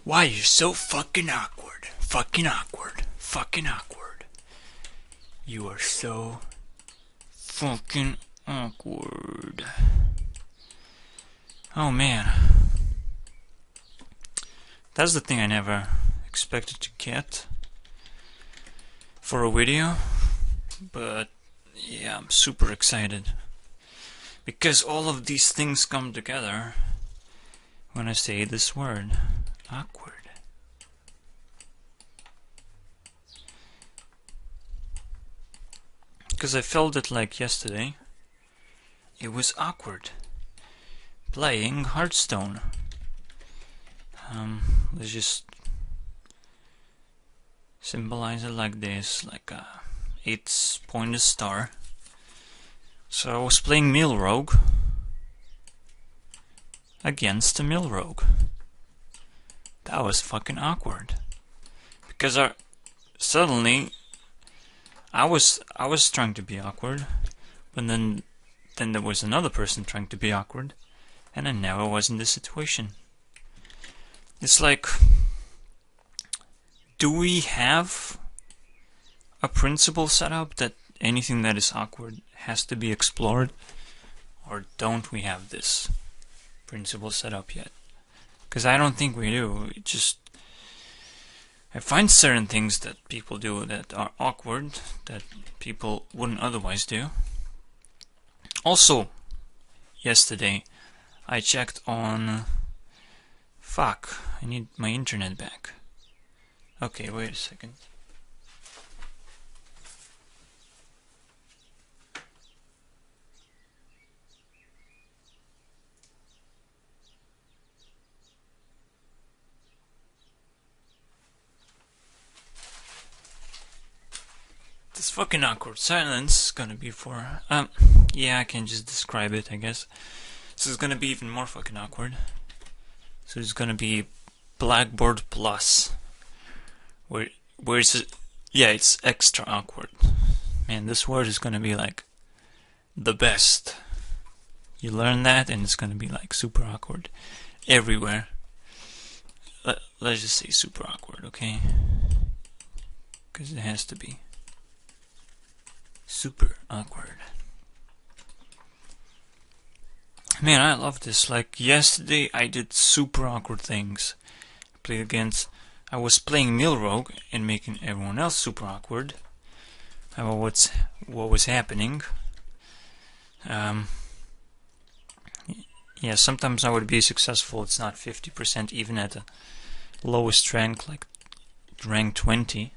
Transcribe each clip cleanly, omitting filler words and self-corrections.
Why you're so fucking awkward. Fucking awkward. Fucking awkward. You are so fucking awkward. Oh man. That's the thing I never expected to get for a video. But yeah, I'm super excited. Because all of these things come together when I say this word. Awkward. Because I felt it like yesterday. It was awkward. Playing Hearthstone. Let's just symbolize it like this, like a 8-pointed star. So I was playing Mill Rogue against a Mill Rogue. That was fucking awkward. Because suddenly I was trying to be awkward, but then there was another person trying to be awkward, and I never was in this situation. It's like, do we have a principle set up that anything that is awkward has to be explored? Or don't we have this principle set up yet? Because I don't think we do. I find certain things that people do that are awkward, that people wouldn't otherwise do. Also, yesterday, I checked on... Fuck, I need my internet back. Okay, wait a second. This fucking awkward silence is gonna be for... yeah, I can just describe it, I guess. This is gonna be even more fucking awkward. So it's gonna be Blackboard Plus. Where's it? Yeah, it's extra awkward. Man, this word is gonna be like the best. You learn that and it's gonna be like super awkward everywhere. Let's just say super awkward, okay? Because it has to be super awkward. Man, I love this. Like yesterday, I did super awkward things. I was playing Mill Rogue and making everyone else super awkward about what was happening. Yeah, sometimes I would be successful. It's not 50% even at the lowest rank, like rank 20.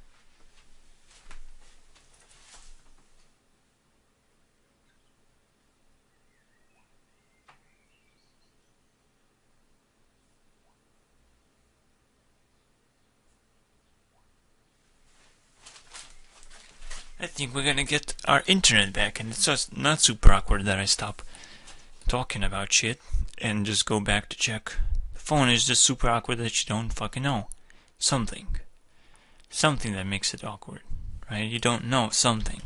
I think we're gonna get our internet back, and it's just not super awkward that I stop talking about shit and just go back to check. The phone is just super awkward that you don't fucking know something that makes it awkward, right? You don't know something.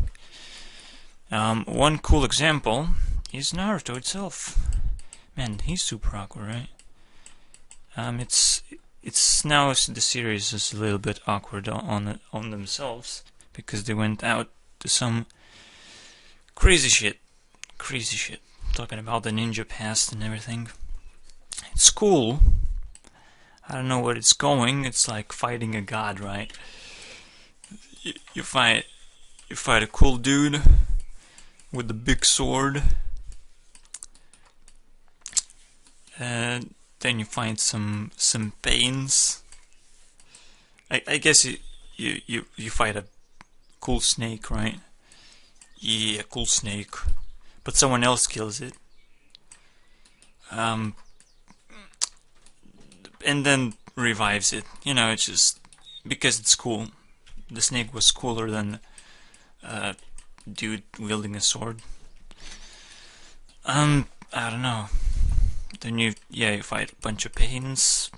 One cool example is Naruto itself. Man, he's super awkward, right? It's now the series is a little bit awkward on themselves because they went out to some crazy shit, talking about the ninja past and everything. It's cool. I don't know where it's going. It's like fighting a god, right? You fight a cool dude with a big sword, and then you find some pains. I guess you fight a cool snake, right? Yeah, cool snake. But someone else kills it. And then revives it. You know, it's just because it's cool. The snake was cooler than dude wielding a sword. I don't know. Then you fight a bunch of pains.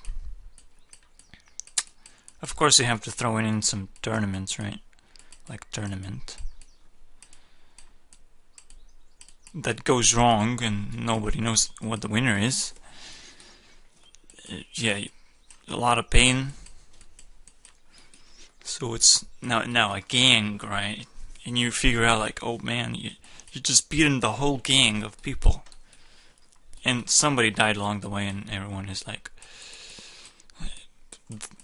Of course you have to throw in some tournaments, right? Like tournament. That goes wrong and nobody knows what the winner is. Yeah, a lot of pain. So it's now a gang, right? And you figure out like, oh man, you just beaten the whole gang of people, and somebody died along the way, and everyone is like,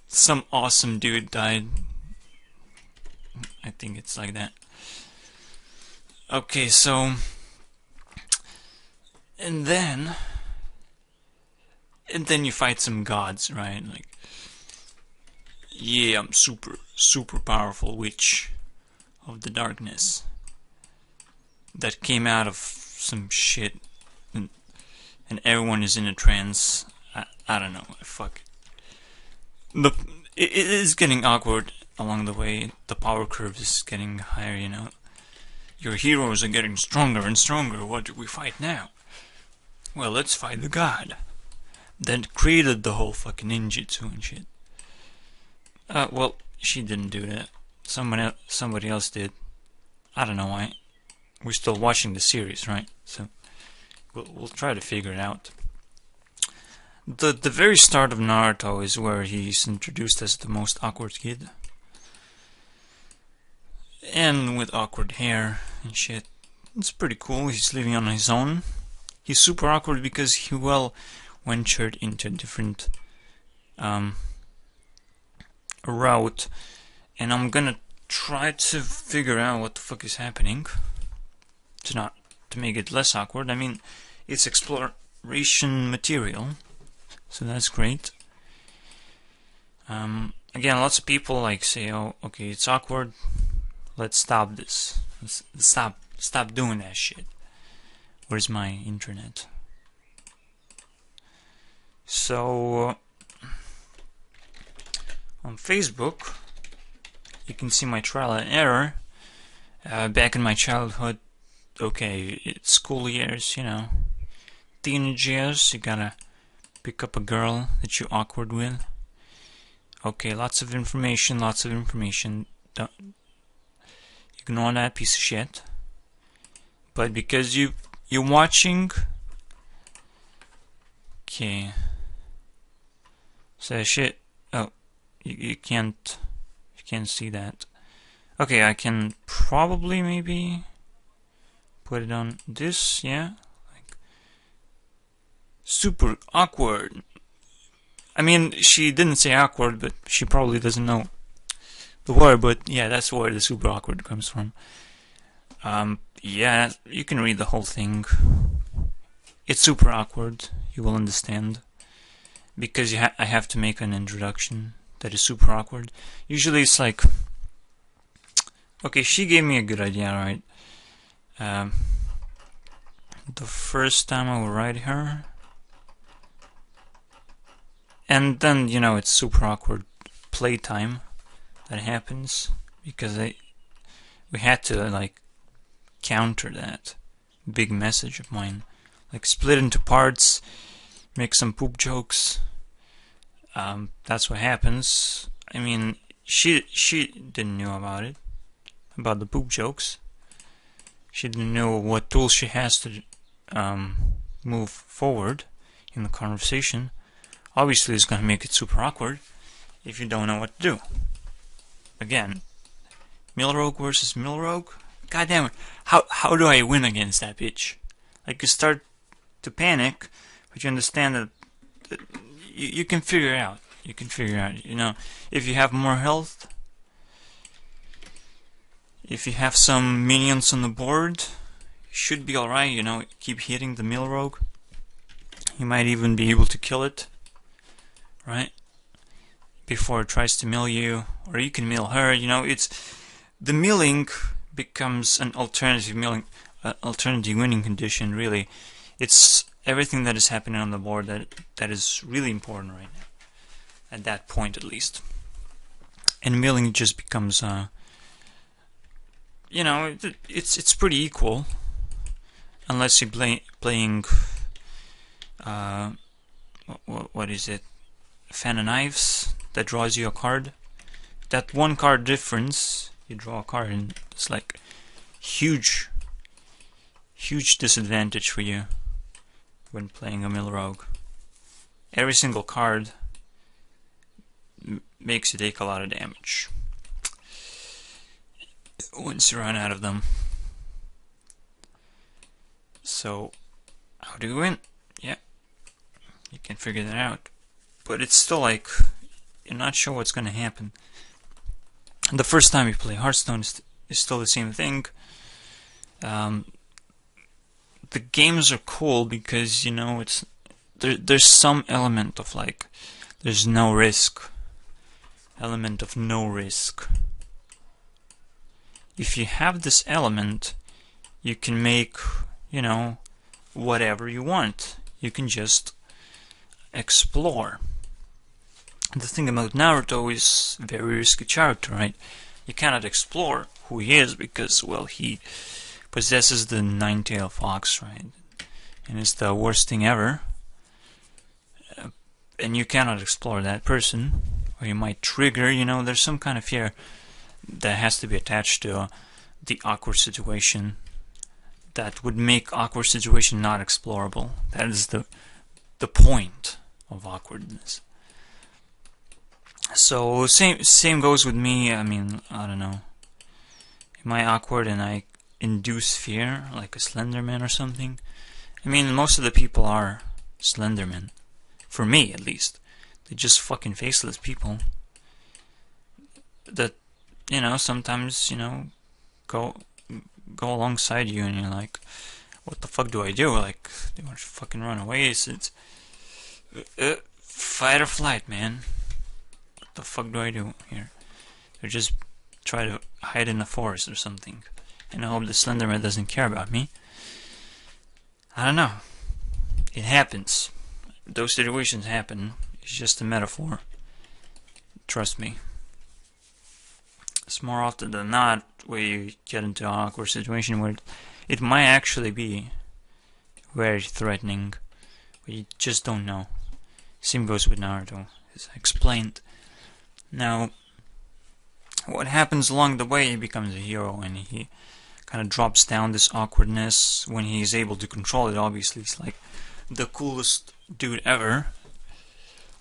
some awesome dude died. I think it's like that. Okay, so and then you fight some gods, right? Like, yeah, I'm super powerful witch of the darkness that came out of some shit, and everyone is in a trance. I don't know. Fuck. It is getting awkward along the way. The power curve is getting higher, you know. Your heroes are getting stronger and stronger. What do we fight now? Well, let's fight the god that created the whole fucking ninjutsu and shit. Well, she didn't do that. Somebody else did. I don't know why. We're still watching the series, right? So we'll try to figure it out. The very start of Naruto is where he's introduced as the most awkward kid, and with awkward hair and shit. It's pretty cool. He's living on his own. He's super awkward because he ventured into a different route, and I'm gonna try to figure out what the fuck is happening to make it less awkward. I mean, it's exploration material, so that's great. Again, lots of people like say, "Oh, okay, it's awkward. Let's stop this. Let's stop doing that shit." Where's my internet? So on Facebook, you can see my trial and error. Back in my childhood, okay, it's school years, you know, teenage years. You gotta pick up a girl that you're awkward with. Okay, lots of information. Don't ignore that piece of shit. But because you're watching, okay. So shit. Oh, you can't see that. Okay, I can probably maybe put it on this. Yeah, like super awkward. I mean, she didn't say awkward, but she probably doesn't know the word. But yeah, that's where the super awkward comes from. Yeah, you can read the whole thing. It's super awkward. You will understand, because I have to make an introduction that is super awkward. Usually it's like, okay, she gave me a good idea, right? The first time I will write her, and then, you know, it's super awkward playtime that happens, because we had to like counter that big message of mine, like split into parts, make some poop jokes. That's what happens. I mean, she didn't know about it, about the poop jokes. She didn't know what tools she has to move forward in the conversation. Obviously, it's gonna make it super awkward if you don't know what to do. Again, Milrogue versus Milrogue. God damn it! How do I win against that bitch? Like, you start to panic, but you understand that you can figure it out. You can figure out. You know, if you have more health, if you have some minions on the board, you should be alright. You know, keep hitting the Milrogue. You might even be able to kill it, right? Before it tries to mill you, or you can mill her. You know, it's the milling becomes an alternative winning condition. Really, it's everything that is happening on the board that is really important right now, at that point at least. And milling just becomes, you know, it's pretty equal, unless you're playing, what is it? Fan of Knives that draws you a card. That one card difference, you draw a card, and it's like huge disadvantage for you when playing a Milrogue. Every single card makes you take a lot of damage once you run out of them. So, how do you win? Yeah, you can figure that out. But it's still like, you're not sure what's gonna happen. The first time you play Hearthstone is still the same thing. The games are cool because, you know, there's some element of like, there's no risk. Element of no risk. If you have this element, you can make, you know, whatever you want. You can just explore. The thing about Naruto is very risky character, right? You cannot explore who he is because, well, he possesses the nine-tailed fox, right? And it's the worst thing ever. And you cannot explore that person, or you might trigger, you know, there's some kind of fear that has to be attached to the awkward situation that would make awkward situation not explorable. That is the point of awkwardness. So same goes with me. I mean, I don't know. Am I awkward and I induce fear like a Slenderman or something? I mean, most of the people are Slenderman. For me, at least. They're just fucking faceless people that, you know, sometimes, you know, go alongside you and you're like, what the fuck do I do? Like, they want to fucking run away. It's fight or flight, man. What the fuck do I do here? Or just try to hide in the forest or something. And I hope the Slenderman doesn't care about me. I don't know. It happens. Those situations happen. It's just a metaphor. Trust me. It's more often than not where you get into an awkward situation where it might actually be very threatening, but you just don't know. Same goes with Naruto, as I explained. Now, what happens along the way, he becomes a hero and he kind of drops down this awkwardness when he's able to control it. Obviously, it's like the coolest dude ever.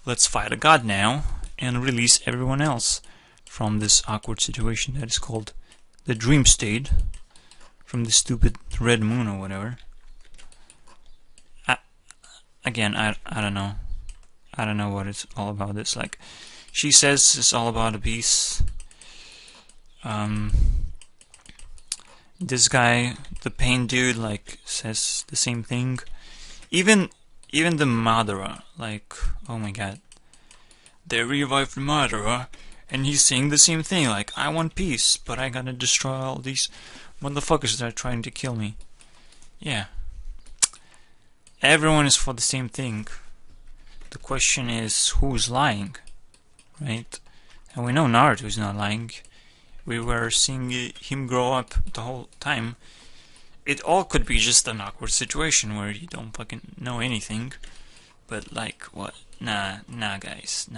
Let's fight a god now and release everyone else from this awkward situation that is called the dream state from the stupid red moon or whatever. I don't know. I don't know what it's all about. It's like, she says it's all about a peace. This guy, the pain dude, like, says the same thing. Even the Madara, like, oh my god. They revived Madara, and he's saying the same thing, like, I want peace, but I gotta destroy all these motherfuckers that are trying to kill me. Yeah. Everyone is for the same thing. The question is, who's lying? Right? And we know Naruto is not lying. We were seeing him grow up the whole time. It all could be just an awkward situation where you don't fucking know anything. But like, what? Nah guys.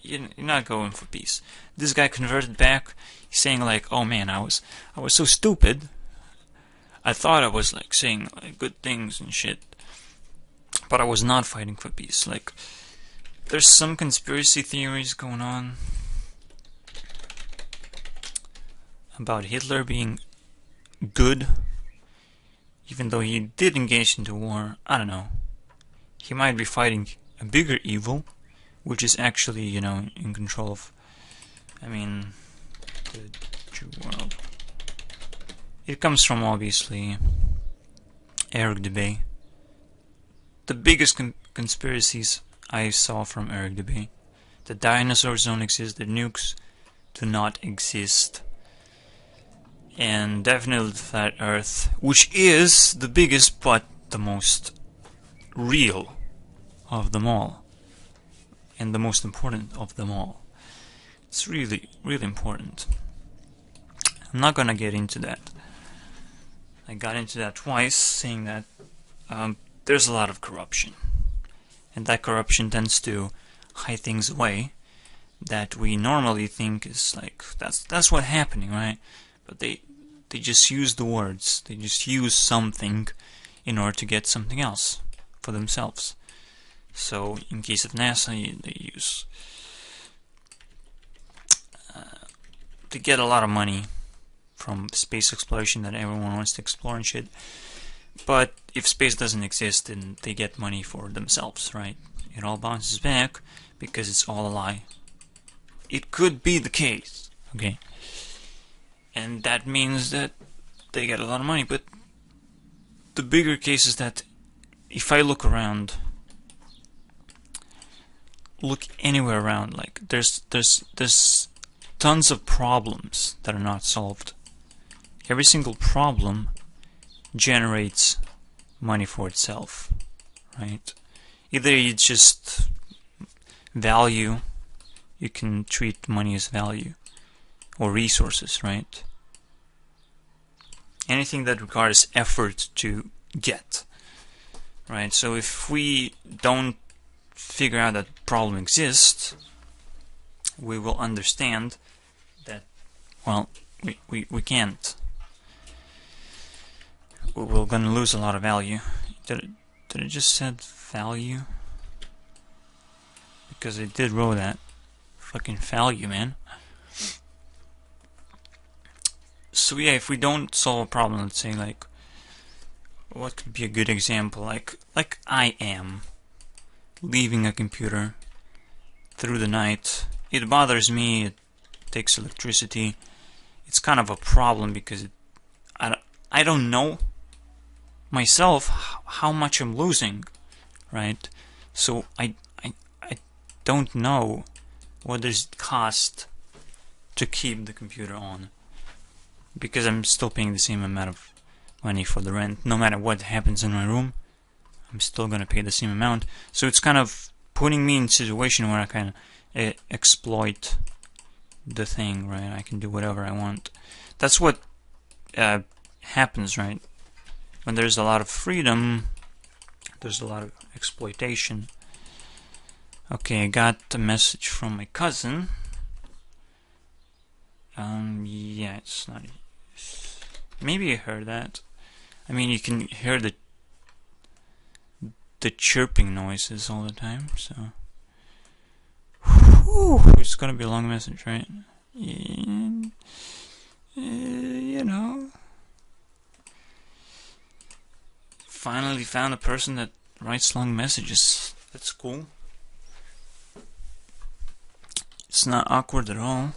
You're not going for peace. This guy converted back. He's saying like, oh man, I was so stupid. I thought I was like saying like good things and shit. But I was not fighting for peace. Like, there's some conspiracy theories going on about Hitler being good, even though he did engage into war. I don't know. He might be fighting a bigger evil, which is actually, you know, in control of, I mean, the Jew world. It comes from, obviously, Eric Dubay. The biggest conspiracies I saw from Eric Dubay. The dinosaurs don't exist, the nukes do not exist. And definitely the flat earth, which is the biggest but the most real of them all. And the most important of them all. It's really, really important. I'm not gonna get into that. I got into that twice, saying that there's a lot of corruption. And that corruption tends to hide things away that we normally think is like, that's what's happening, right? But they just use the words. They just use something in order to get something else for themselves. So in case of NASA, they use they get a lot of money from space exploration that everyone wants to explore and shit. But if space doesn't exist, then they get money for themselves, right? It all bounces back because it's all a lie. It could be the case, okay? And that means that they get a lot of money. But the bigger case is that if I look around, look anywhere around, like there's tons of problems that are not solved. Every single problem generates money for itself, right? Either it's just value, you can treat money as value, or resources, right? Anything that requires effort to get, right? So if we don't figure out that problem exists, we will understand that, well, we can't. We're gonna lose a lot of value. Did it just said value? Because I did roll that. Fucking value, man. So yeah, if we don't solve a problem, let's say, like, what could be a good example? Like I am leaving a computer through the night. It bothers me, it takes electricity. It's kind of a problem because I don't know myself how much I'm losing, right? So I don't know what does it cost to keep the computer on, because I'm still paying the same amount of money for the rent. No matter what happens in my room, I'm still gonna pay the same amount. So it's kind of putting me in a situation where I kind of exploit the thing, right? I can do whatever I want. That's what happens, right? When there's a lot of freedom, there's a lot of exploitation. Okay, I got a message from my cousin. Yeah, it's not. Maybe I heard that. I mean, you can hear the chirping noises all the time. So, whew, it's gonna be a long message, right? Yeah, you know. Finally found a person that writes long messages. That's cool. It's not awkward at all.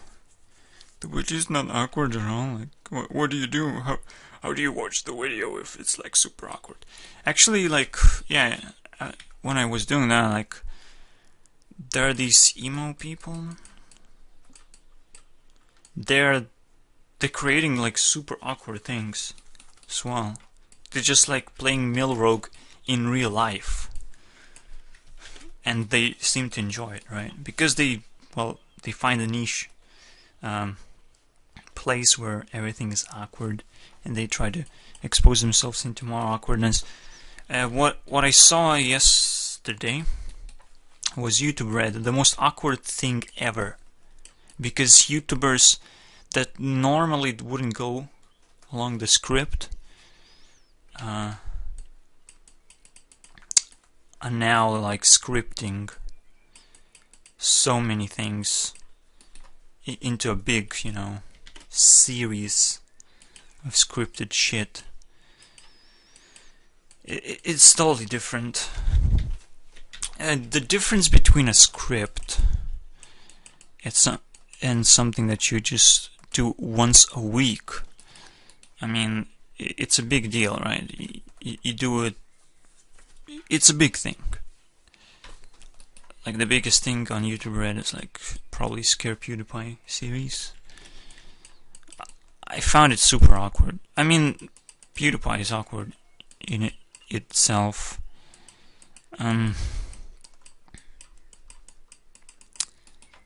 The video is not awkward at all. Like, what do you do? How do you watch the video if it's like super awkward? Actually, like, yeah, when I was doing that, like, there are these emo people. They're creating like super awkward things as well. They're just like playing Milrogue in real life, and they seem to enjoy it, right? Because they find a niche place where everything is awkward, and they try to expose themselves into more awkwardness. What I saw yesterday was YouTube Red, the most awkward thing ever, because YouTubers that normally wouldn't go along the script are now like scripting so many things into a big, you know, series of scripted shit. It's totally different. The difference between a script and something that you just do once a week, I mean, it's a big deal, right? You do it, it's a big thing. Like, the biggest thing on YouTube Red is like probably Scare PewDiePie series. I found it super awkward. I mean, PewDiePie is awkward in itself.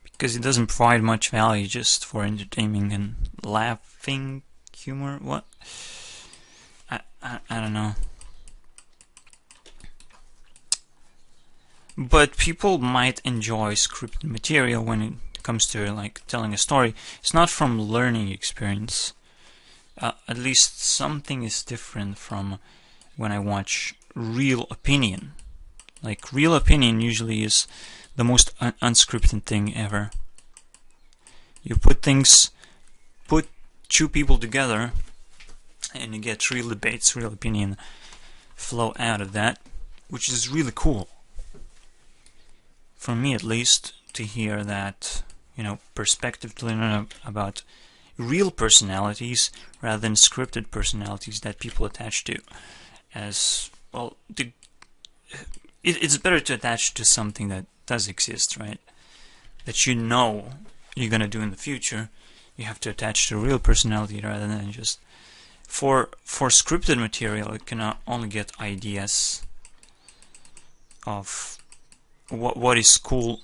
Because it doesn't provide much value, just for entertaining and laughing humor. What? I don't know. But people might enjoy scripted material when it comes to like telling a story. It's not from learning experience. At least something is different from when I watch Real Opinion. Like, Real Opinion usually is the most unscripted thing ever. You put things two people together, and you get real debates, real opinion flow out of that, which is really cool. For me, at least, to hear that, you know, perspective, to learn about real personalities rather than scripted personalities that people attach to. As well, it's better to attach to something that does exist, right? That you know you're gonna do in the future. You have to attach to a real personality rather than just for scripted material. It can only get ideas of what is cool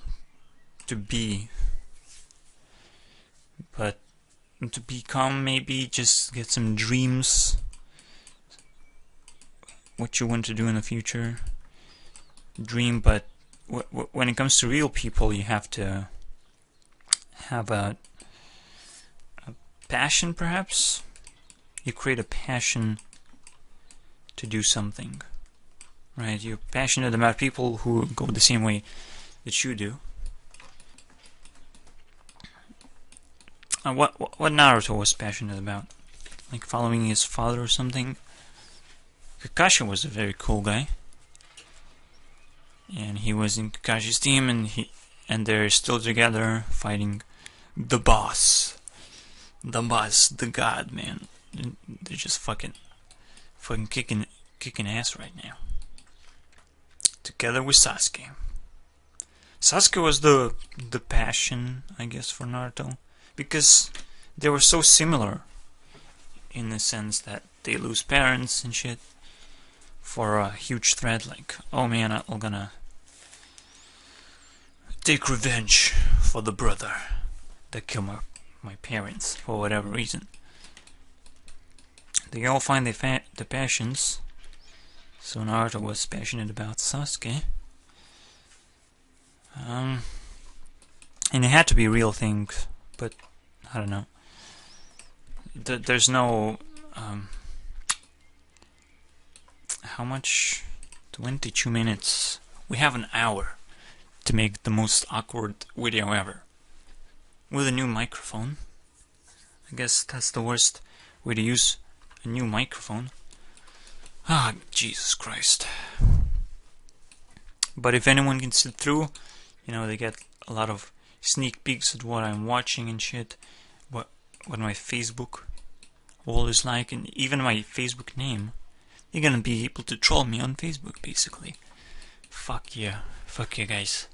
to be, but to become, maybe just get some dreams, what you want to do in the future, dream. But when it comes to real people, you have to have a passion, perhaps. You create a passion to do something, right? You're passionate about people who go the same way that you do. What Naruto was passionate about? Like following his father or something? Kakashi was a very cool guy. And he was in Kakashi's team, and they're still together fighting the boss. The boss, the god, man. They're just fucking kicking ass right now. Together with Sasuke. Sasuke was the passion, I guess, for Naruto, because they were so similar in the sense that they lose parents and shit for a huge threat, like, oh man, I'm gonna take revenge for the brother that killed my parents for whatever reason. They all find the passions. So Naruto was passionate about Sasuke. And it had to be real things, but I don't know. There's no... how much? 22 minutes. We have an hour to make the most awkward video ever. With a new microphone. I guess that's the worst way to use a new microphone. Ah, Jesus Christ. But if anyone can sit through, you know, they get a lot of sneak peeks at what I'm watching and shit. What my Facebook wall is like, and even my Facebook name. You're gonna be able to troll me on Facebook, basically. Fuck yeah. Fuck you guys.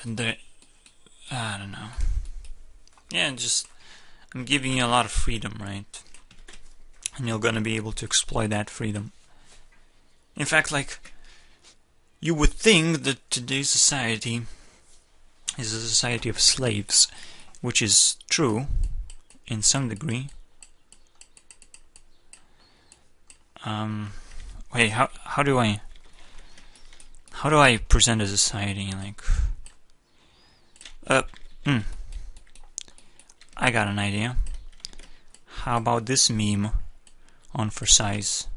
And I don't know. Yeah, just... I'm giving you a lot of freedom, right? And you're gonna be able to exploit that freedom. In fact, like... You would think that today's society is a society of slaves, which is true, in some degree. Wait, how do I present a society, like... I got an idea. How about this meme on for size?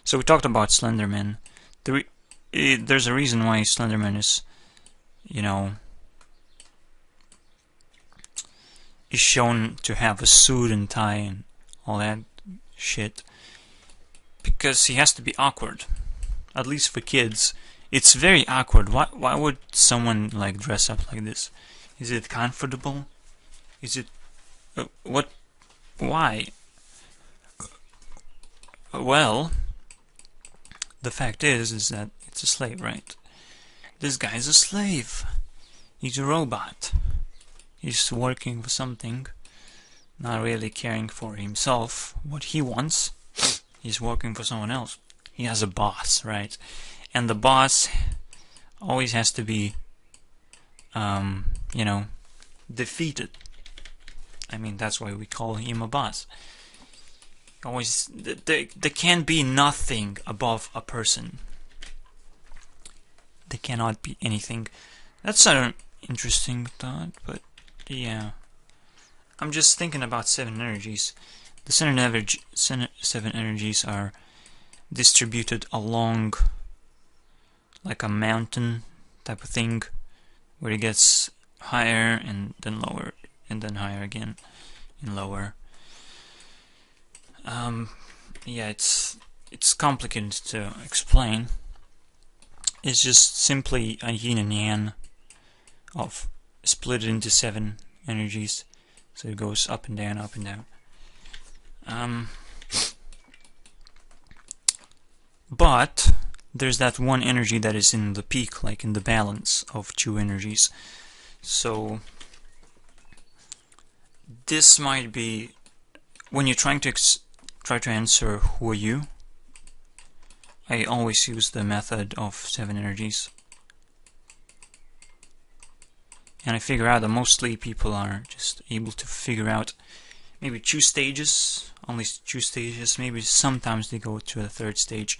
So we talked about Slenderman. There's a reason why Slenderman is, you know, is shown to have a suit and tie and all that shit. Because he has to be awkward. At least for kids. It's very awkward. Why would someone like dress up like this? Is it comfortable? Is it... what? Why? Well, the fact is that it's a slave, right? This guy's a slave. He's a robot. He's working for something, not really caring for himself, what he wants. He's working for someone else. He has a boss, right? And the boss always has to be, you know, defeated. I mean, that's why we call him a boss. Always, there can be nothing above a person. There cannot be anything. That's an interesting thought, but yeah. I'm just thinking about 7 energies. The 7 energies are distributed along like a mountain type of thing, where it gets higher and then lower. and then higher again and lower. Yeah, it's complicated to explain. It's just simply a yin and yang of split it into 7 energies, so it goes up and down, up and down. But there's that one energy that is in the peak, like in the balance of 2 energies. So this might be when you're trying to try to answer who are you. I always use the method of 7 energies, and I figure out that mostly people are just able to figure out maybe 2 stages, only 2 stages. Maybe sometimes they go to a 3rd stage.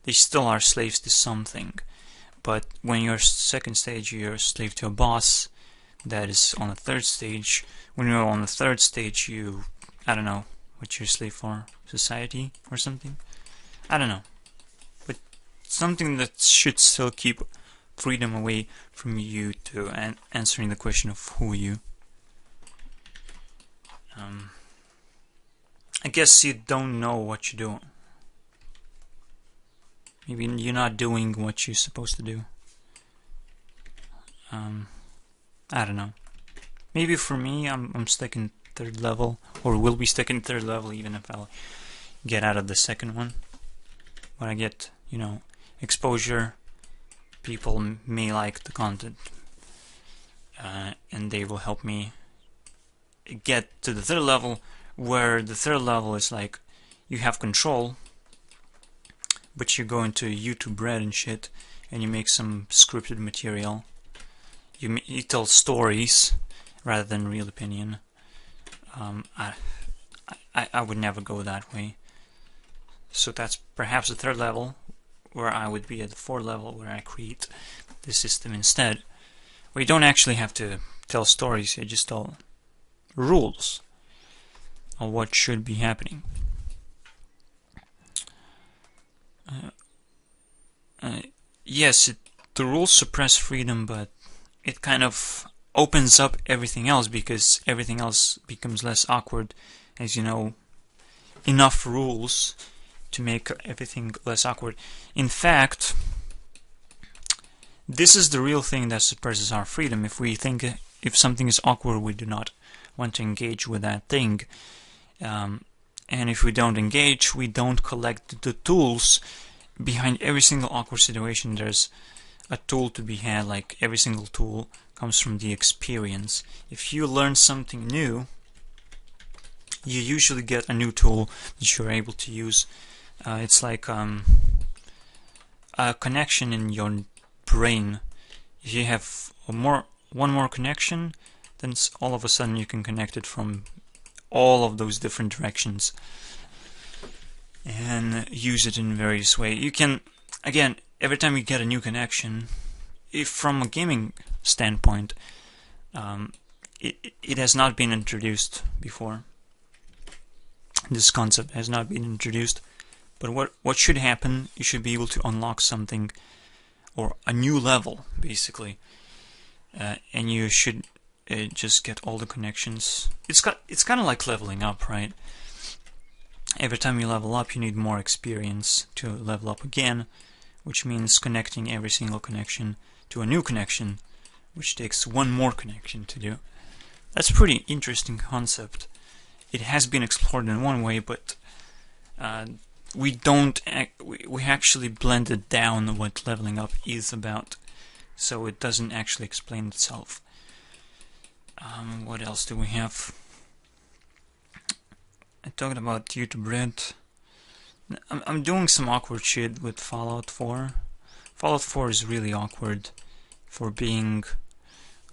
They still are slaves to something, but when you're 2nd stage, you're a slave to a boss that is on the 3rd stage. When you're on the 3rd stage, you, I don't know what you're a slave for, society or something, I don't know, but something that should still keep freedom away from you to answering the question of who are you. I guess you don't know what you're doing. Maybe you're not doing what you're supposed to do. I don't know. Maybe for me, I'm stuck in 3rd level, or will be stuck in 3rd level even if I'll get out of the 2nd one. When I get, you know, exposure, people may like the content, and they will help me get to the 3rd level, where the 3rd level is like you have control, but you go into YouTube Red and shit, and you make some scripted material. You tell stories rather than real opinion. I would never go that way. So that's perhaps the 3rd level, where I would be at the 4th level, where I create the system instead. Where you don't actually have to tell stories, you just tell rules of what should be happening. Yes, the rules suppress freedom, but it kind of opens up everything else, because everything else becomes less awkward, as you know, enough rules to make everything less awkward. In fact, this is the real thing that suppresses our freedom. If we think if something is awkward, we do not want to engage with that thing. And if we don't engage, we don't collect the tools. Behind every single awkward situation, there's a tool to be had. Like every single tool comes from the experience. If you learn something new, you usually get a new tool that you're able to use. It's like a connection in your brain. If you have one more connection, then all of a sudden you can connect it from all of those different directions and use it in various ways. You can, again, every time you get a new connection, if from a gaming standpoint, it has not been introduced before. This concept has not been introduced, but what should happen, you should be able to unlock something, or a new level, basically, and you should just get all the connections. It's kind of like leveling up, right? Every time you level up, you need more experience to level up again, which means connecting every single connection to a new connection, which takes one more connection to do. That's a pretty interesting concept. It has been explored in one way, but we actually blended down what leveling up is about, so it doesn't actually explain itself. What else do we have? I talked about YouTube Red. I'm doing some awkward shit with Fallout 4. Fallout 4 is really awkward for being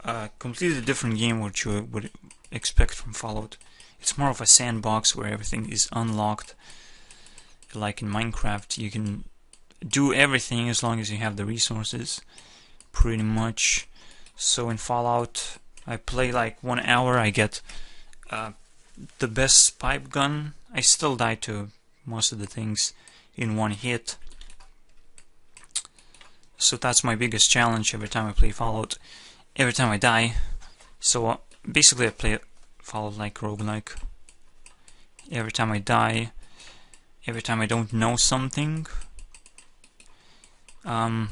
a completely different game what you would expect from Fallout. It's more of a sandbox where everything is unlocked. Like in Minecraft, you can do everything as long as you have the resources, pretty much. So in Fallout, I play like 1 hour, I get the best pipe gun. I still die to most of the things in one hit. So that's my biggest challenge every time I play Fallout. Every time I die. So basically I play follow like roguelike. Every time I die, every time I don't know something, I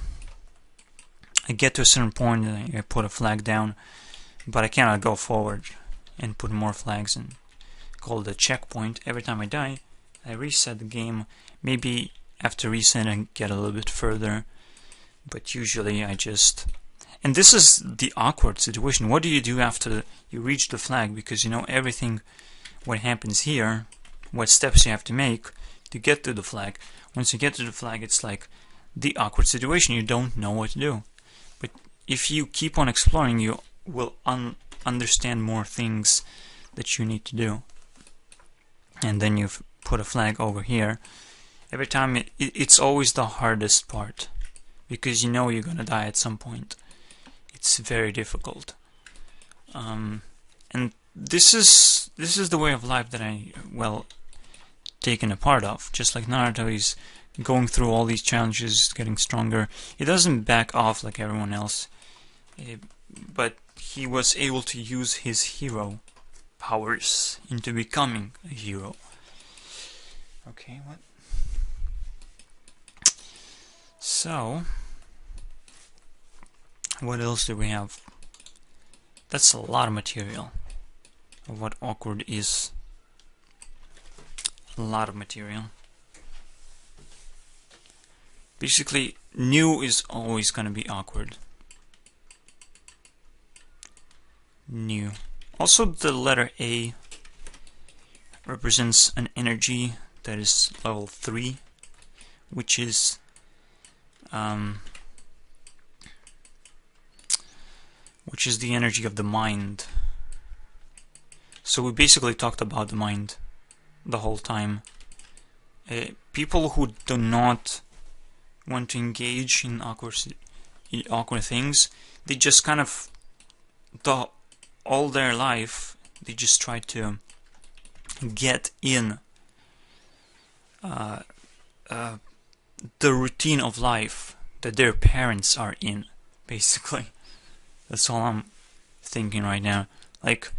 get to a certain point and I put a flag down, but I cannot go forward and put more flags and call it a checkpoint. Every time I die, I reset the game. Maybe after reset I get a little bit further, but usually I just... And this is the awkward situation. What do you do after you reach the flag? Because you know everything what happens here, what steps you have to make to get to the flag. Once you get to the flag, it's like the awkward situation. You don't know what to do. But if you keep on exploring, you will understand more things that you need to do. And then you put a flag over here. Every time it's always the hardest part, because you know you're gonna die at some point. It's very difficult, and this is the way of life that I taken a part of. Just like Naruto, he's going through all these challenges, getting stronger. He doesn't back off like everyone else, but he was able to use his hero powers into becoming a hero. Okay, what? So, what else do we have? That's a lot of material of what awkward is. A lot of material. Basically, new is always going to be awkward. New. Also, the letter A represents an energy that is level 3, which is the energy of the mind. So we basically talked about the mind the whole time. People who do not want to engage in awkward things, they just kind of all their life they just try to get in the routine of life that their parents are in, basically. That's all I'm thinking right now. Like,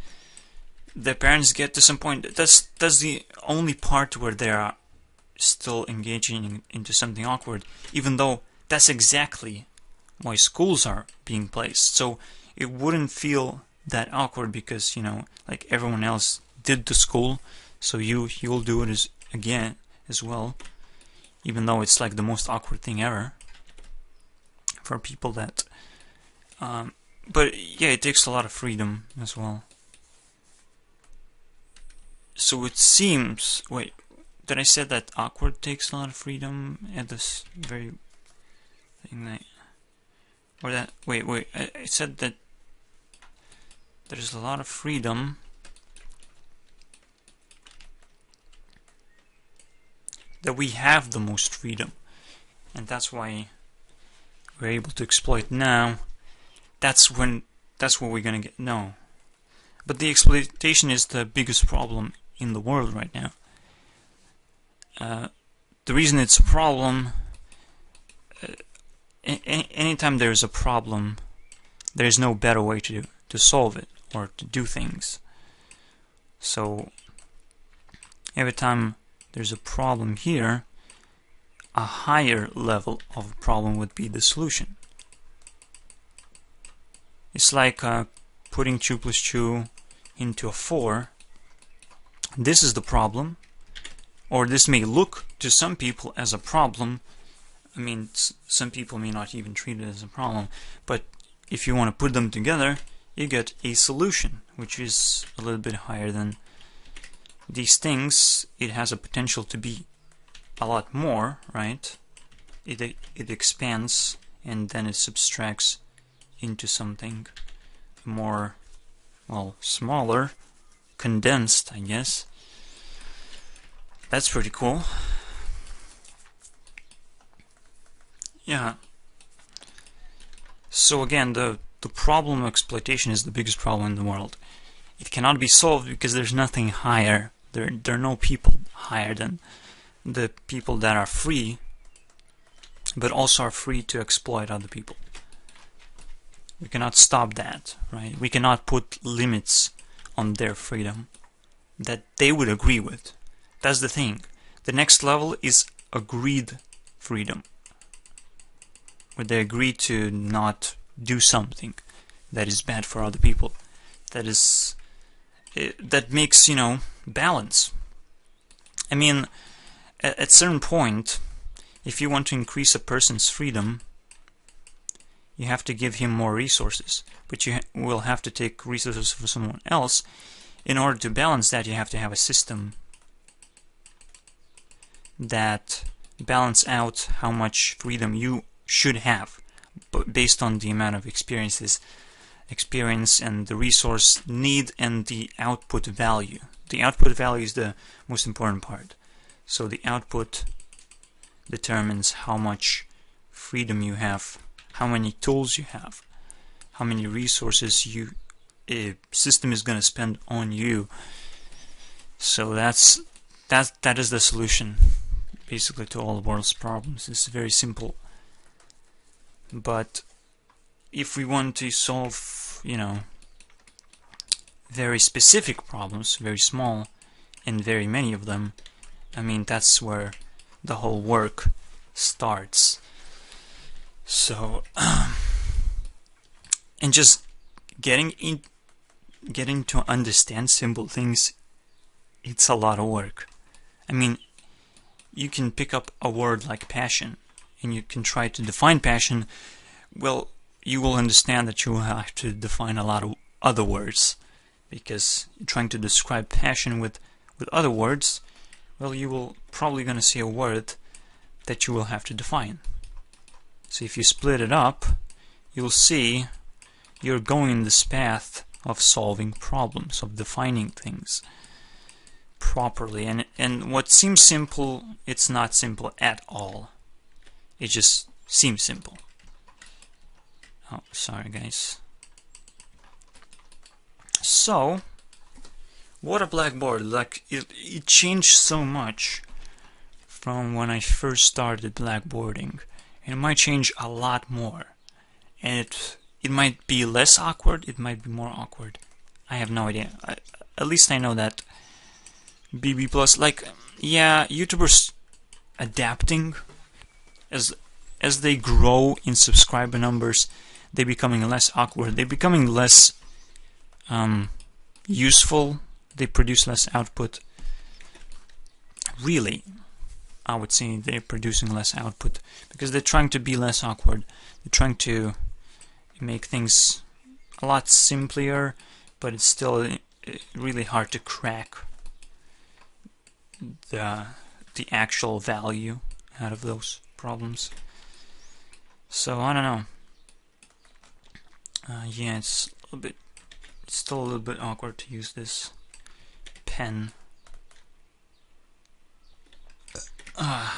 their parents get to some point. That's the only part where they are still engaging into something awkward, even though that's exactly why schools are being placed. So it wouldn't feel that awkward because, you know, like everyone else did the school, so you'll do it again as well, even though it's like the most awkward thing ever for people that but yeah, it takes a lot of freedom as well. So it seems, wait, did I say that awkward takes a lot of freedom at this very thing that, or that, wait, I said that there's a lot of freedom that we have the most freedom, and that's why we're able to exploit now. That's what we're gonna get. No, but the exploitation is the biggest problem in the world right now. The reason it's a problem, anytime there's a problem, there's no better way to solve it or to do things. So every time there's a problem here, a higher level of problem would be the solution. It's like putting 2 plus 2 into a 4. This is the problem, or this may look to some people as a problem. I mean, some people may not even treat it as a problem, but if you want to put them together, you get a solution, which is a little bit higher than these things. It has a potential to be a lot more, right? It expands and then it subtracts into something more, well, smaller, condensed, I guess. That's pretty cool. Yeah. So again, the problem of exploitation is the biggest problem in the world. It cannot be solved because there's nothing higher. There are no people higher than the people that are free, but also are free to exploit other people. We cannot stop that, right? We cannot put limits on their freedom that they would agree with. That's the thing. The next level is agreed freedom, where they agree to not do something that is bad for other people. That makes, balance. I mean, at certain point, if you want to increase a person's freedom, you have to give him more resources, but you will have to take resources from someone else. In order to balance that, you have to have a system that balance out how much freedom you should have, but based on the amount of experience and the resource need and the output value. The output value is the most important part. So the output determines how much freedom you have, how many tools you have, how many resources a system is going to spend on you. So that is the solution basically to all the world's problems. It's very simple. But if we want to solve, very specific problems, very small, and very many of them, I mean, that's where the whole work starts. So, and just getting to understand simple things, it's a lot of work. I mean, you can pick up a word like passion, and you can try to define passion. Well, you will understand that you will have to define a lot of other words, because trying to describe passion with other words, well, you will probably going to see a word that you will have to define. So if you split it up, you'll see you're going in this path of solving problems, of defining things properly. And what seems simple, it's not simple at all. It just seems simple. Oh, sorry guys. So, what a blackboard. Like, it changed so much from when I first started blackboarding. And it might change a lot more. And it might be less awkward, it might be more awkward. I have no idea. At least I know that BB Plus, like, yeah, YouTubers adapting as they grow in subscriber numbers, they're becoming less awkward, they're becoming less useful, they produce less output. Really, I would say they're producing less output because they're trying to be less awkward. They're trying to make things a lot simpler, but it's still really hard to crack the actual value out of those problems. So I don't know. Yeah, it's still a little bit awkward to use this pen. I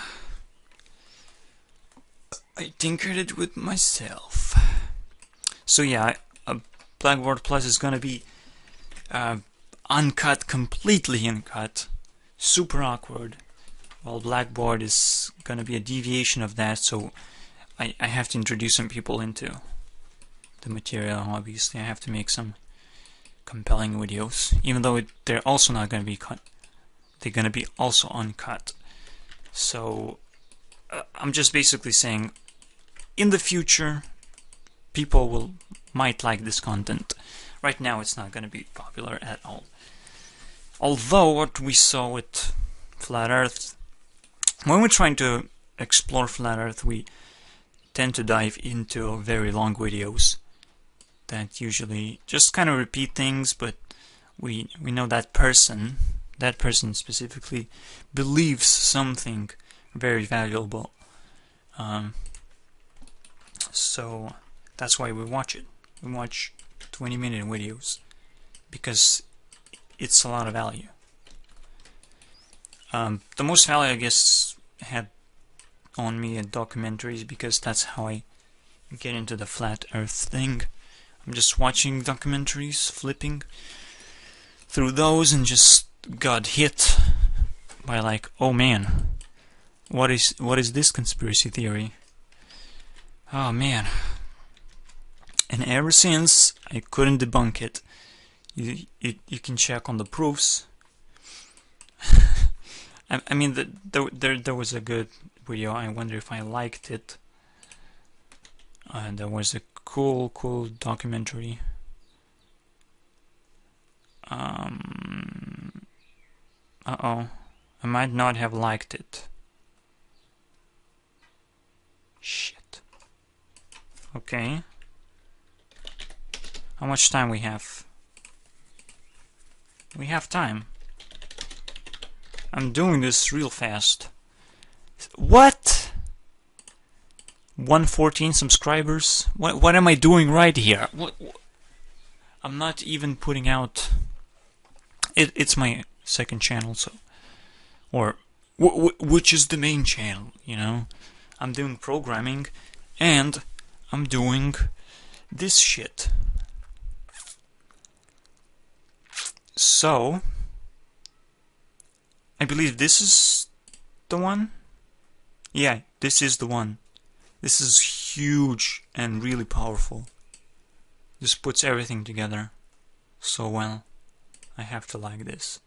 tinkered it with myself. So yeah, Blackboard Plus is gonna be uncut, completely uncut, super awkward, while Blackboard is gonna be a deviation of that. So I have to introduce some people into the material. Obviously, I have to make some compelling videos, even though they're also not gonna be cut. They're gonna be also uncut. So I'm just basically saying, in the future, people might like this content. Right now, it's not going to be popular at all. Although what we saw with Flat Earth, when we're trying to explore Flat Earth, we tend to dive into very long videos that usually just kind of repeat things, but we know that person specifically believes something very valuable. So that's why we watch it. We watch 20-minute videos because it's a lot of value. The most value, I guess, had on me at documentaries, because that's how I get into the flat earth thing. I'm just watching documentaries, flipping through those, and just got hit by like, oh man, what is this conspiracy theory? Oh man. And ever since, I couldn't debunk it. You can check on the proofs. I mean, there was a good video. I wonder if I liked it. There was a cool documentary. Uh-oh. I might not have liked it. Shit. Okay. How much time we have? We have time. I'm doing this real fast. What? 114 subscribers? What am I doing right here? What? I'm not even putting out... It's my second channel, so... Or... which is the main channel, you know? I'm doing programming, and I'm doing this shit. So... I believe this is the one? Yeah, this is the one. This is huge and really powerful. This puts everything together so well. I have to like this.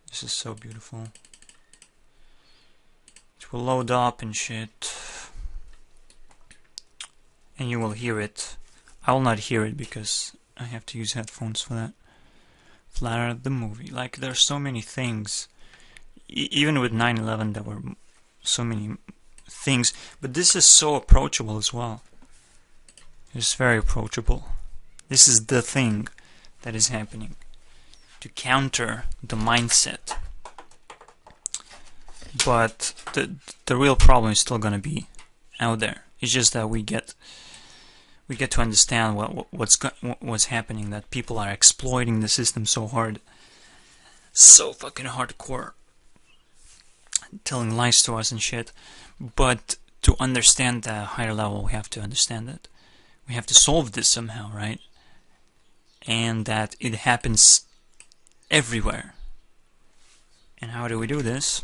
This is so beautiful. It will load up and shit. And you will hear it. I will not hear it because I have to use headphones for that. Flatter the movie. Like, there's so many things. Even with 9/11 there were so many things. But this is so approachable as well. It's very approachable. This is the thing that is happening to counter the mindset. But the real problem is still gonna be out there. It's just that we get to understand what's happening. That people are exploiting the system so hard, so fucking hardcore, telling lies to us and shit. But to understand the higher level, we have to understand that we have to solve this somehow, right? And that it happens everywhere. And how do we do this?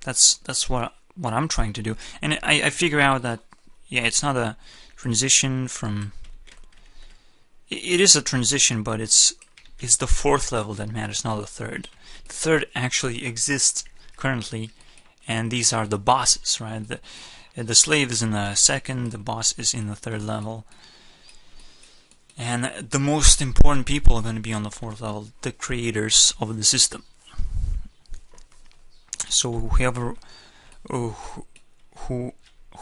That's what I'm trying to do. And I figure out that, yeah, it's not a transition from... It is a transition, but it's the fourth level that matters, not the third. The third actually exists currently, and these are the bosses, right? The slave is in the second, the boss is in the third level. And the most important people are going to be on the fourth level, the creators of the system. So whoever who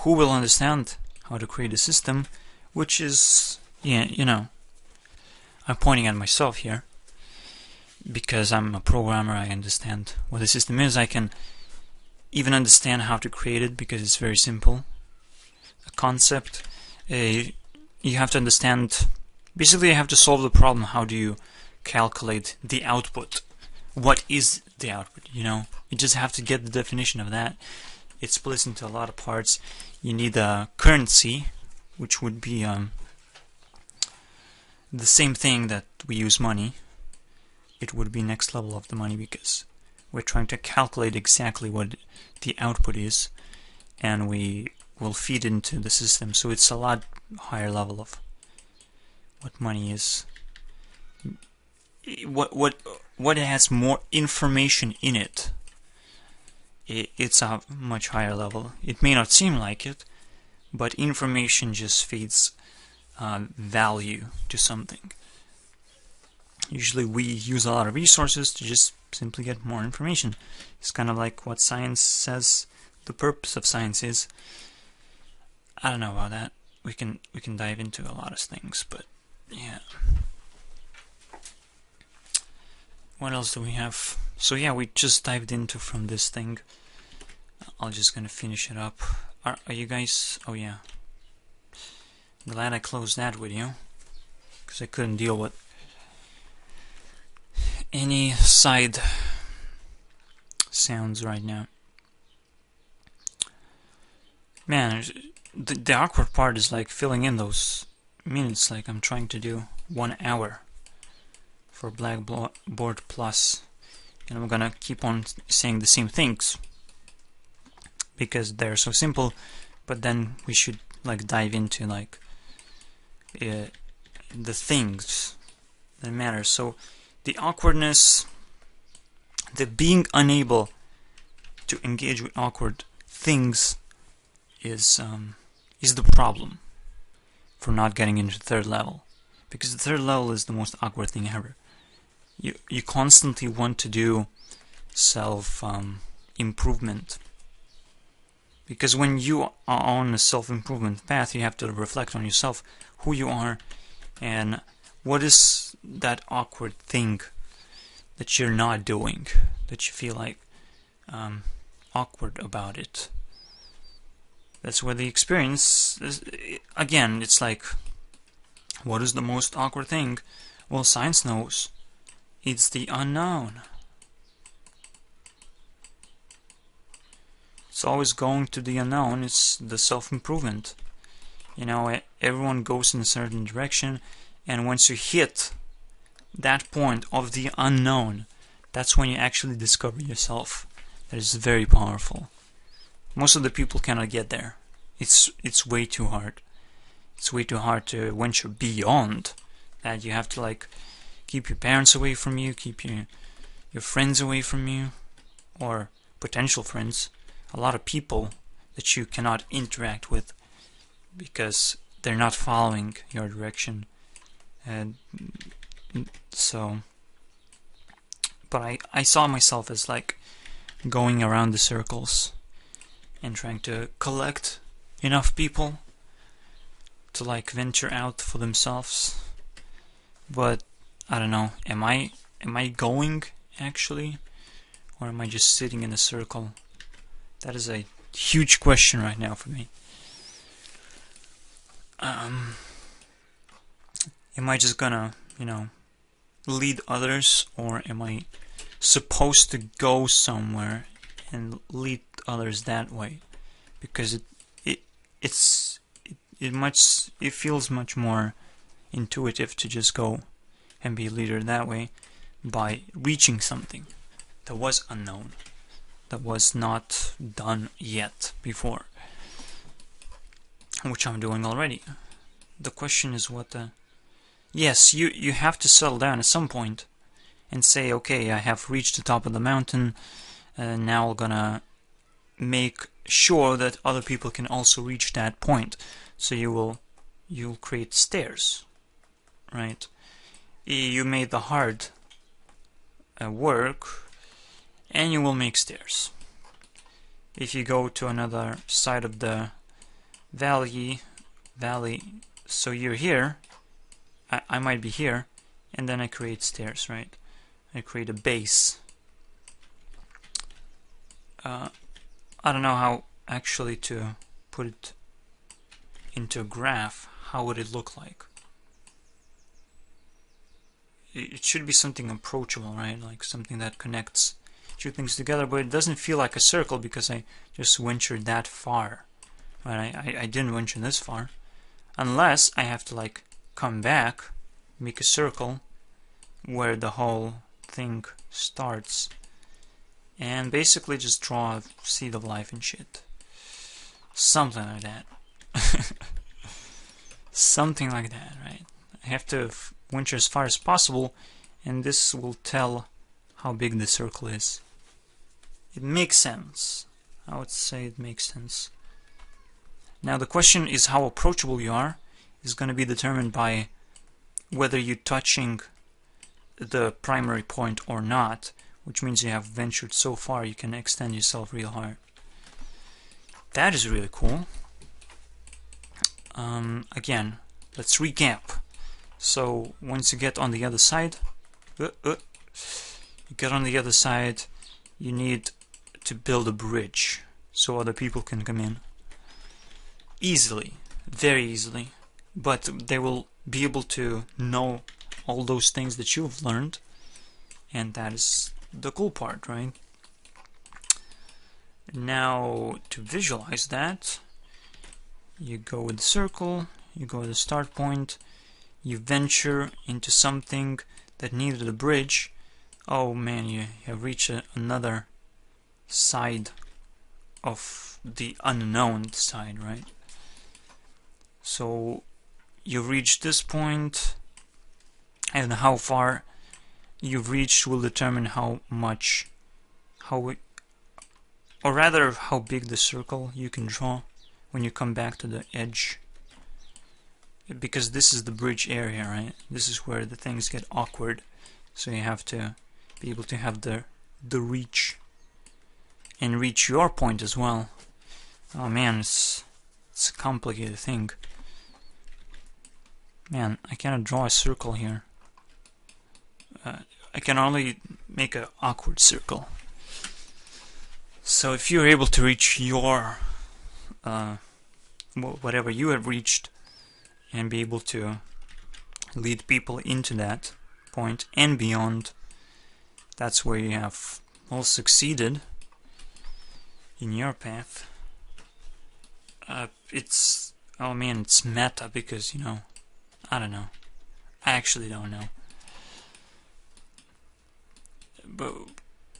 will understand how to create a system, which is, yeah, you know, I'm pointing at myself here because I'm a programmer. I understand what the system is. I can even understand how to create it because it's very simple. A concept. You have to understand. Basically, you have to solve the problem. How do you calculate the output? What is the output? You know, you just have to get the definition of that. It splits into a lot of parts. You need a currency, which would be the same thing that we use money. It would be next level of the money because we're trying to calculate exactly what the output is, and we will feed into the system. So it's a lot higher level of what money is. What has more information in it. It's a much higher level. It may not seem like it, but information just feeds value to something. Usually we use a lot of resources to just simply get more information. It's kind of like what science says the purpose of science is. I don't know about that. We can dive into a lot of things, but yeah. What else do we have? So yeah, we just dived into from this thing. I'm just gonna finish it up. Are you guys... Oh yeah. Glad I closed that video, because I couldn't deal with any side sounds right now. Man, the awkward part is like filling in those minutes like I'm trying to do 1 hour for Blackboard Plus, and I'm gonna keep on saying the same things because they're so simple, but then we should like dive into like the things that matter. So the awkwardness, the being unable to engage with awkward things is the problem for not getting into the third level, because the third level is the most awkward thing ever. You constantly want to do self improvement, because when you are on a self improvement path, you have to reflect on yourself, who you are, and what is that awkward thing that you're not doing, that you feel like awkward about it. That's where the experience is. Again, it's like, what is the most awkward thing? Well, science knows. It's the unknown. It's always going to the unknown. It's the self-improvement. You know, everyone goes in a certain direction, and once you hit that point of the unknown, that's when you actually discover yourself. That is very powerful. Most of the people cannot get there. It's way too hard. It's way too hard to venture beyond that. You have to like keep your parents away from you, keep your friends away from you, or potential friends. A lot of people that you cannot interact with because they're not following your direction. And so, but I saw myself as like going around the circles and trying to collect enough people to like venture out for themselves. But I don't know, am I going actually, or am I just sitting in a circle? That is a huge question right now for me. Am I just gonna, lead others, or am I supposed to go somewhere and lead others that way? Because it feels much more intuitive to just go and be a leader that way, by reaching something that was unknown, that was not done yet before, which I'm doing already. The question is yes, you have to settle down at some point and say, okay, I have reached the top of the mountain, and now I'm gonna make sure that other people can also reach that point. So you'll create stairs, right? You made the hard work, and you will make stairs. If you go to another side of the valley, so you're here, I might be here, and then I create stairs, right? I create a base. I don't know how actually to put it into a graph. How would it look like? It should be something approachable, right? Like something that connects two things together, but it doesn't feel like a circle because I just ventured that far. Right? I didn't venture this far. Unless I have to like come back, make a circle where the whole thing starts, and basically just draw a seed of life and shit. Something like that. Something like that, right? I have to venture as far as possible, and this will tell how big the circle is. It makes sense. I would say it makes sense. Now the question is how approachable you are is going to be determined by whether you're touching the primary point or not, which means you have ventured so far you can extend yourself real hard. That is really cool. Again, let's recap. So once you get on the other side, you need to build a bridge so other people can come in. Easily, very easily, but they will be able to know all those things that you've learned, and that is the cool part, right? Now, to visualize that, you go with the circle, you go to the start point, you venture into something that needed a bridge. Oh man, you have reached another side of the unknown side, right? So you reach this point, and how far you've reached will determine how big the circle you can draw when you come back to the edge. Because this is the bridge area, right? This is where the things get awkward. So you have to be able to have the reach and reach your point as well. Oh man, it's a complicated thing. Man, I cannot draw a circle here. I can only make an awkward circle. So if you're able to reach your whatever you have reached and be able to lead people into that point and beyond, that's where you have all succeeded in your path. It's, oh man, it's meta because, you know, I don't know. I actually don't know. But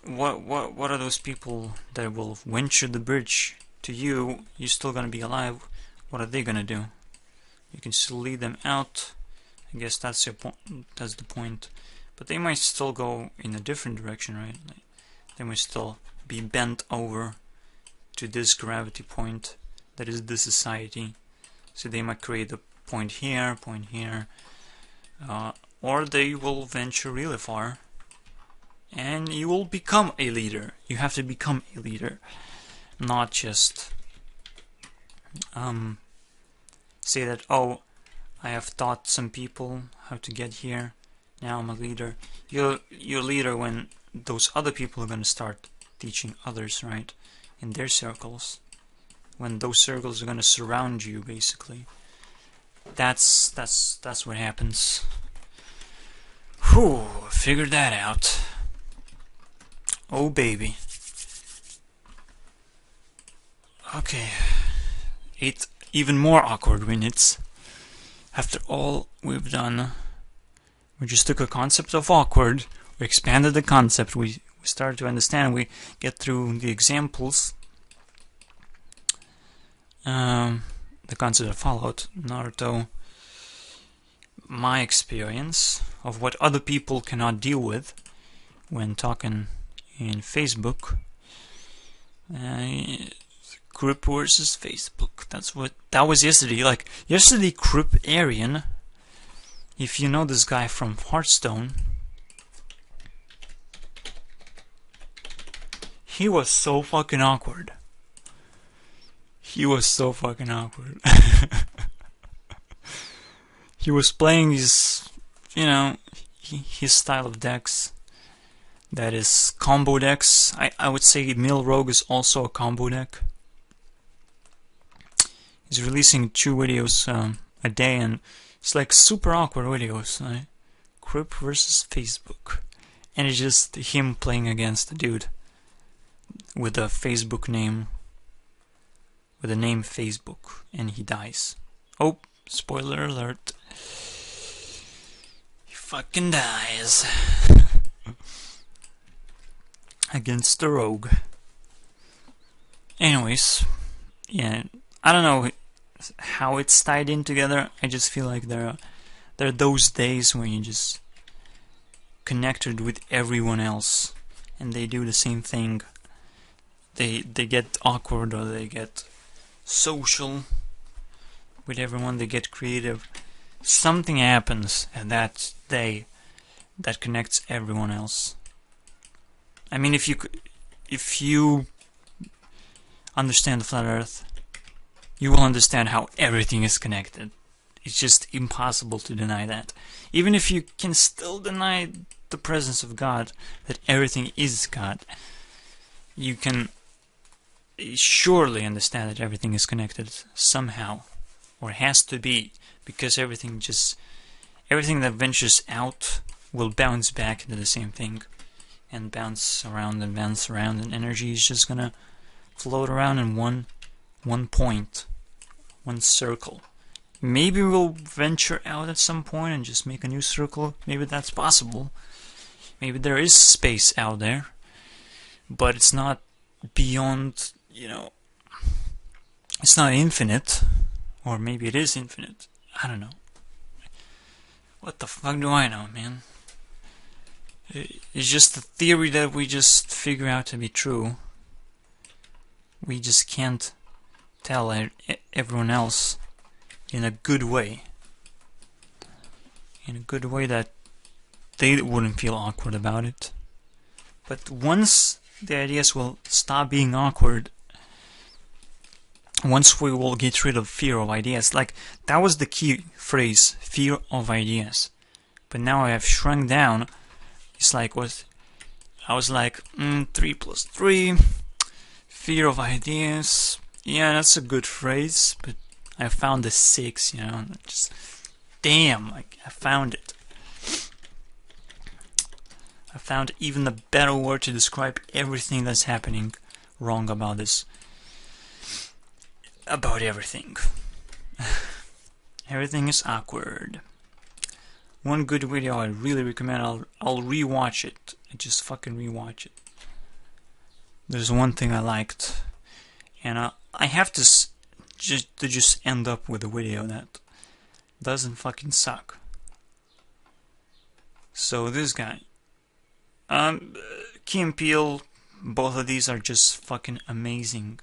what are those people that will venture the bridge to you? You're still gonna be alive. What are they gonna do? You can still lead them out. I guess that's your point. That's the point. But they might still go in a different direction, right? Like, they might still be bent over to this gravity point that is the society. So they might create a point here, or they will venture really far, and you will become a leader. You have to become a leader, not just say that, oh, I have taught some people how to get here, now I'm a leader. You're a leader when those other people are going to start teaching others, right, in their circles. When those circles are going to surround you, basically. That's what happens. Whew, figured that out. Oh baby. Okay. 8 even more awkward minutes. After all we've done, we just took a concept of awkward, we expanded the concept, we started to understand, we get through the examples. The concept of Fallout, Naruto, my experience of what other people cannot deal with when talking in Facebook. Crip versus Facebook. That was yesterday. Like yesterday, Crip Aryan. If you know this guy from Hearthstone, he was so fucking awkward. He was so fucking awkward. He was playing his, you know, his style of decks. That is combo decks. I would say Mill Rogue is also a combo deck. He's releasing 2 videos a day, and it's like super awkward videos. Right? Crip versus Facebook. And it's just him playing against a dude with a Facebook name. With the name Facebook, and he dies. Oh, spoiler alert. He fucking dies. Against the rogue. Anyways, yeah, I don't know how it's tied in together. I just feel like there are those days when you just connected with everyone else, and they do the same thing. They get awkward, or they get social with everyone, they get creative. Something happens at that day that connects everyone else. I mean, if you understand the flat earth, you will understand how everything is connected. It's just impossible to deny that. Even if you can still deny the presence of God, that everything is God, you can surely understand that everything is connected somehow, or has to be, because everything that ventures out will bounce back into the same thing, and bounce around, and energy is just gonna float around in one point, one circle. Maybe we'll venture out at some point and just make a new circle. Maybe that's possible. Maybe there is space out there, but it's not beyond, you know, it's not infinite, or maybe it is infinite. I don't know. What the fuck do I know, man? It's just a theory that we just figure out to be true. We just can't tell everyone else in a good way. In a good way that they wouldn't feel awkward about it. But once the ideas will stop being awkward, once we will get rid of fear of ideas, like that was the key phrase, fear of ideas. But now I have shrunk down. It's like what I was like 3 plus 3, fear of ideas. Yeah, that's a good phrase, but I found the 6, you know, just damn, like I found it. I found even a better word to describe everything that's happening wrong about this. About everything. Everything is awkward. One good video I really recommend, I'll rewatch it. I just fucking rewatch it. There's one thing I liked, and I have to just end up with a video that doesn't fucking suck. So this guy, Key and Peele, both of these are just fucking amazing.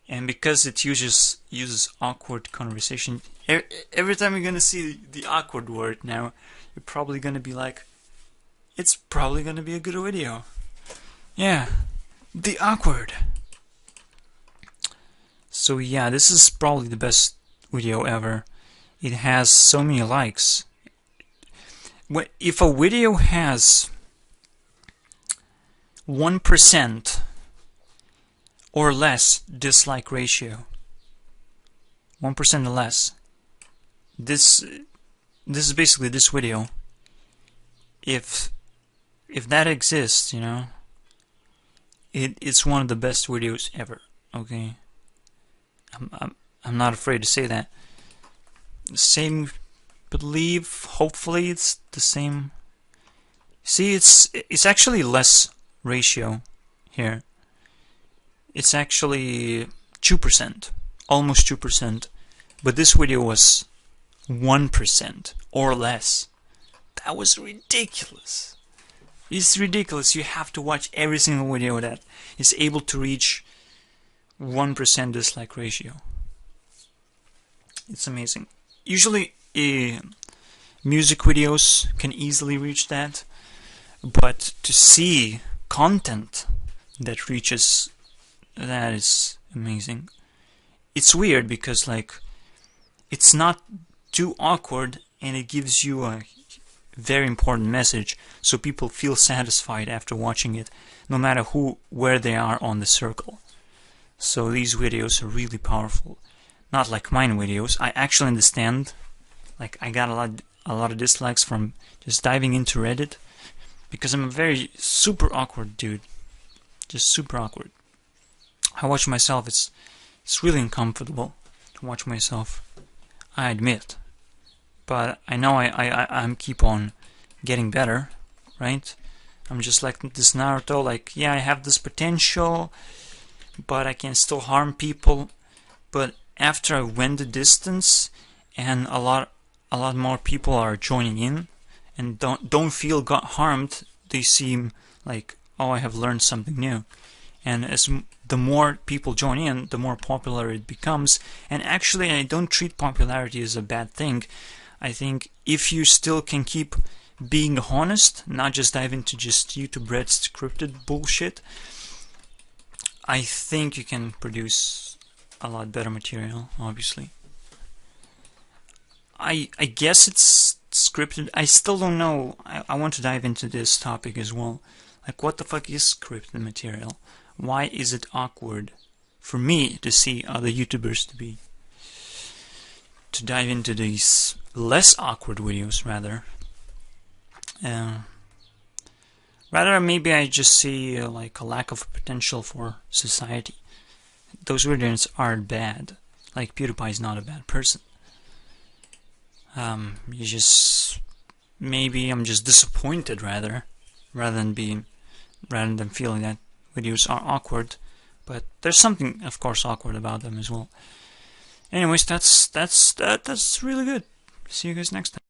And because it uses awkward conversation, every time you're gonna see the awkward word now, you're probably gonna be like, it's probably gonna be a good video. Yeah, the awkward. So yeah, this is probably the best video ever. It has so many likes. If a video has 1% or less dislike ratio, 1% or less, this is basically this video. If that exists, you know, it's one of the best videos ever. Okay, I'm not afraid to say that. Same, believe, hopefully it's the same. See, it's actually less ratio here. It's actually 2%, almost 2%, but this video was 1% or less. That was ridiculous. It's ridiculous. You have to watch every single video that is able to reach 1% dislike ratio. It's amazing. Usually music videos can easily reach that, but to see content that reaches that is amazing. It's weird because like it's not too awkward and it gives you a very important message, so people feel satisfied after watching it, no matter where they are on the circle. So these videos are really powerful. Not like mine videos. I actually understand. Like I got a lot of dislikes from just diving into Reddit because I'm a very super awkward dude. Just super awkward. I watch myself. It's really uncomfortable to watch myself. I admit, but I know I'm keep on getting better, right? I'm just like this Naruto. Like, yeah, I have this potential, but I can still harm people. But after I went the distance, and a lot more people are joining in, and don't feel got harmed, they seem like, oh, I have learned something new. And as the more people join in, the more popular it becomes. And actually, I don't treat popularity as a bad thing. I think if you still can keep being honest, not just dive into just YouTube Red scripted bullshit, I think you can produce a lot better material, obviously. I guess it's scripted. I still don't know. I want to dive into this topic as well. Like, what the fuck is scripted material? Why is it awkward for me to see other YouTubers to dive into these less awkward videos, rather? Rather, maybe I just see like a lack of potential for society. Those videos aren't bad. Like, PewDiePie is not a bad person. Maybe I'm just disappointed rather than feeling that videos are awkward, but there's something, of course, awkward about them as well. Anyways, that's really good. See you guys next time.